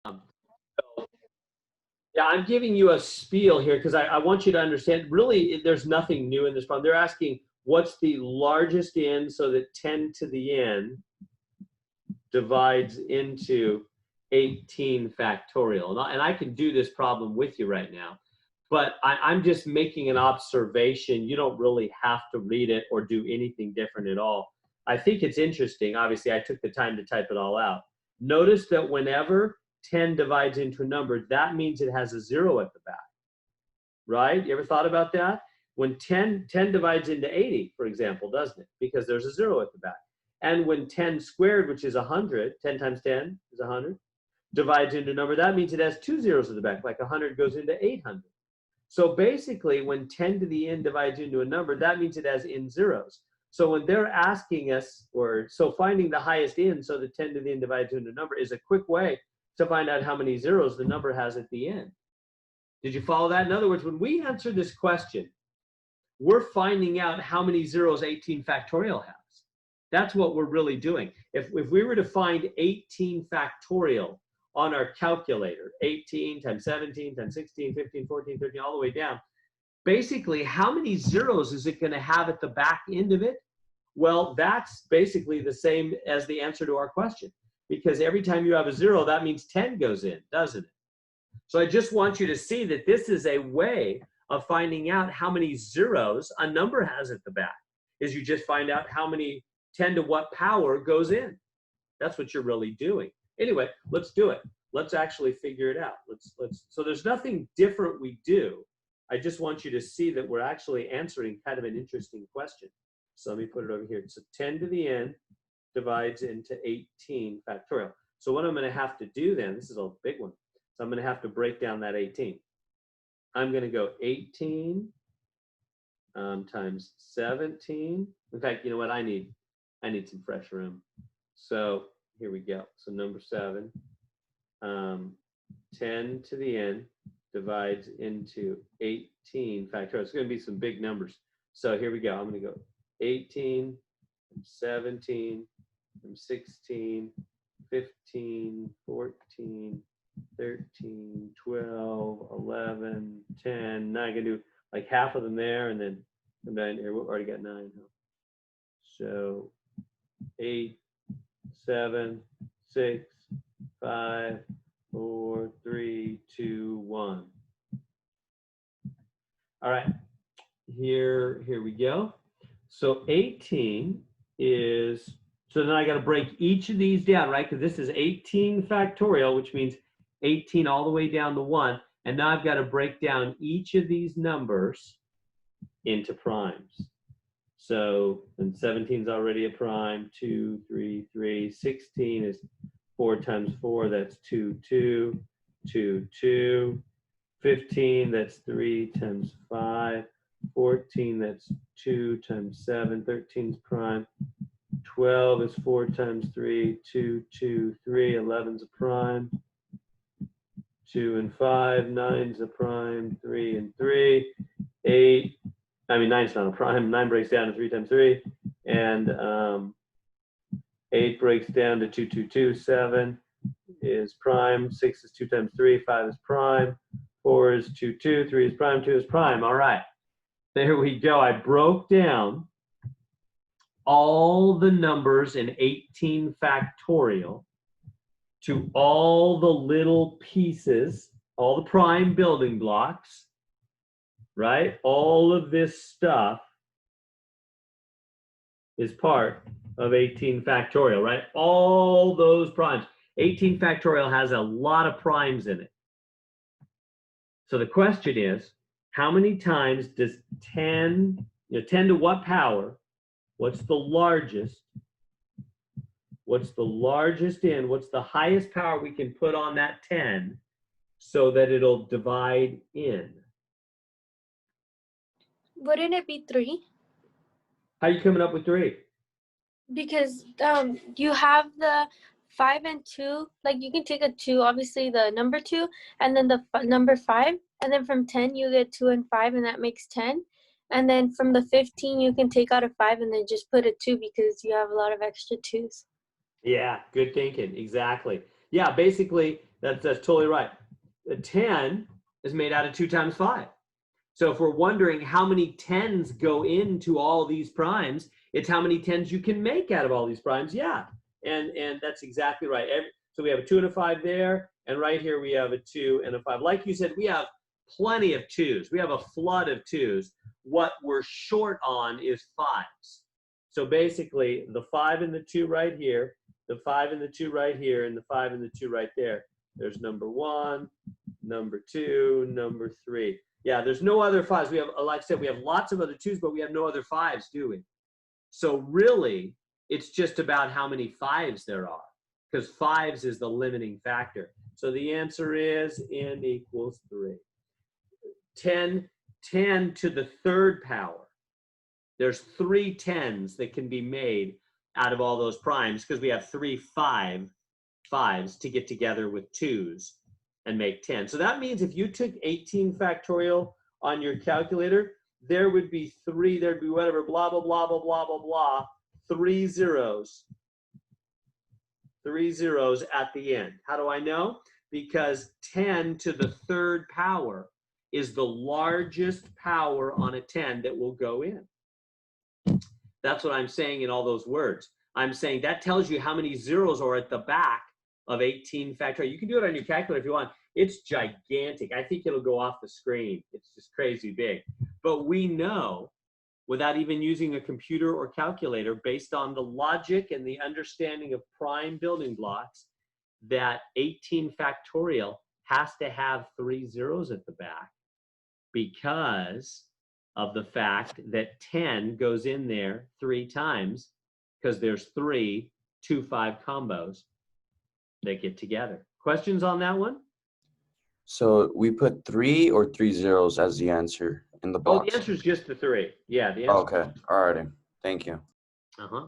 So, yeah, I'm giving you a spiel here because I want you to understand, really, there's nothing new in this problem. They're asking what's the largest n so that 10 to the n divides into 18 factorial. And I can do this problem with you right now, but I'm just making an observation. You don't really have to read it or do anything different at all. I think it's interesting. Obviously, I took the time to type it all out. Notice that whenever 10 divides into a number, that means it has a 0 at the back, right? You ever thought about that? When 10 divides into 80, for example, doesn't it? Because there's a 0 at the back. And when 10 squared, which is 100, 10 times 10 is 100, divides into a number, that means it has 2 zeros at the back, like 100 goes into 800. So basically, when 10 to the n divides into a number, that means it has n zeros. So when they're asking us, so finding the highest n so that 10 to the n divides into a number is a quick way to find out how many zeros the number has at the end. Did you follow that? In other words, when we answer this question, we're finding out how many zeros 18 factorial has. That's what we're really doing. If we were to find 18 factorial on our calculator, 18 times 17 times 16, 15, 14, 13, all the way down, basically, how many zeros is it going to have at the back end of it? Well, that's basically the same as the answer to our question, because every time you have a 0, that means 10 goes in, doesn't it? So I just want you to see that this is a way of finding out how many zeros a number has at the back, is you just find out how many 10 to what power goes in. That's what you're really doing. Anyway, let's do it. Let's actually figure it out. So there's nothing different we do. I just want you to see that we're actually answering kind of an interesting question. So let me put it over here. So 10 to the n divides into 18 factorial. So what I'm going to have to do then, this is a big one. So I'm going to have to break down that 18. I'm going to go 18 times 17. In fact, you know what? I need some fresh room. So here we go. So number 7, 10 to the n divides into 18 factorial. It's going to be some big numbers. So here we go. I'm going to go 18, 17, 16, 15, 14, 13, 12, 11, 10. Now I can do like half of them there, and then come down here. We've already got 9. So 8, 7, 6, 5, 4, 3, 2, 1. All right, here we go. So 18 is, so then I got to break each of these down, right? Because this is 18 factorial, which means 18 all the way down to 1. And now I've got to break down each of these numbers into primes. So, and 17 is already a prime, 2, 3, 3. 16 is 4 times 4, that's 2, 2, 2, 2. 15, that's 3 times 5. 14, that's 2 times 7. 13 is prime. 12 is 4 times 3, 2, 2, 3. 11 is a prime. 2 and 5, 9 is a prime. 3 and 3. 8, I mean 9 is not a prime. 9 breaks down to 3 times 3. And 8 breaks down to 2, 2, 2. 7 is prime. 6 is 2 times 3. 5 is prime. 4 is 2, 2. 3 is prime. 2 is prime. All right. There we go. I broke down all the numbers in 18 factorial to all the little pieces, all the prime building blocks, right? All of this stuff is part of 18 factorial, right? All those primes. 18 factorial has a lot of primes in it. So the question is, how many times does 10, 10 to what power? What's the largest? What's the largest in? What's the highest power we can put on that 10 so that it'll divide in? Wouldn't it be 3? How are you coming up with 3? Because you have the 5 and 2. Like you can take a 2, obviously the number 2, and then the number 5. And then from 10, you get 2 and 5, and that makes 10. And then from the 15, you can take out a 5 and then just put a 2 because you have a lot of extra 2s. Yeah, good thinking. Exactly. Yeah, basically, That's totally right. A 10 is made out of 2 times 5. So if we're wondering how many 10s go into all these primes, it's how many 10s you can make out of all these primes. Yeah, and that's exactly right. So we have a 2 and a 5 there, and right here we have a 2 and a 5. Like you said, we have plenty of 2s. We have a flood of 2s. What we're short on is 5s. So basically, the 5 and the 2 right here, the 5 and the 2 right here, and the 5 and the 2 right there. There's number 1, number 2, number 3. Yeah, there's no other 5s. We have, like I said, we have lots of other 2s, but we have no other 5s, do we? So really, it's just about how many 5s there are, because 5s is the limiting factor. So the answer is n equals 3. 10 to the third power. There's 3 10s that can be made out of all those primes, because we have 3 5s to get together with 2s and make 10. So that means if you took 18 factorial on your calculator, there would be there'd be whatever, blah, blah, blah, blah, blah, blah, blah, 3 zeros. 3 zeros at the end. How do I know? Because 10 to the third power is the largest power on a 10 that will go in. That's what I'm saying in all those words. I'm saying that tells you how many zeros are at the back of 18 factorial. You can do it on your calculator if you want. It's gigantic. I think it'll go off the screen. It's just crazy big. But we know, without even using a computer or calculator, based on the logic and the understanding of prime building blocks, that 18 factorial has to have 3 zeros at the back, because of the fact that 10 goes in there 3 times, because there's 3 2-5 combos that get together. Questions on that one? So we put 3 or 3 zeros as the answer in the box? Oh, the answer is just the 3. Yeah, the answer. Okay, alrighty. Thank you. Uh-huh.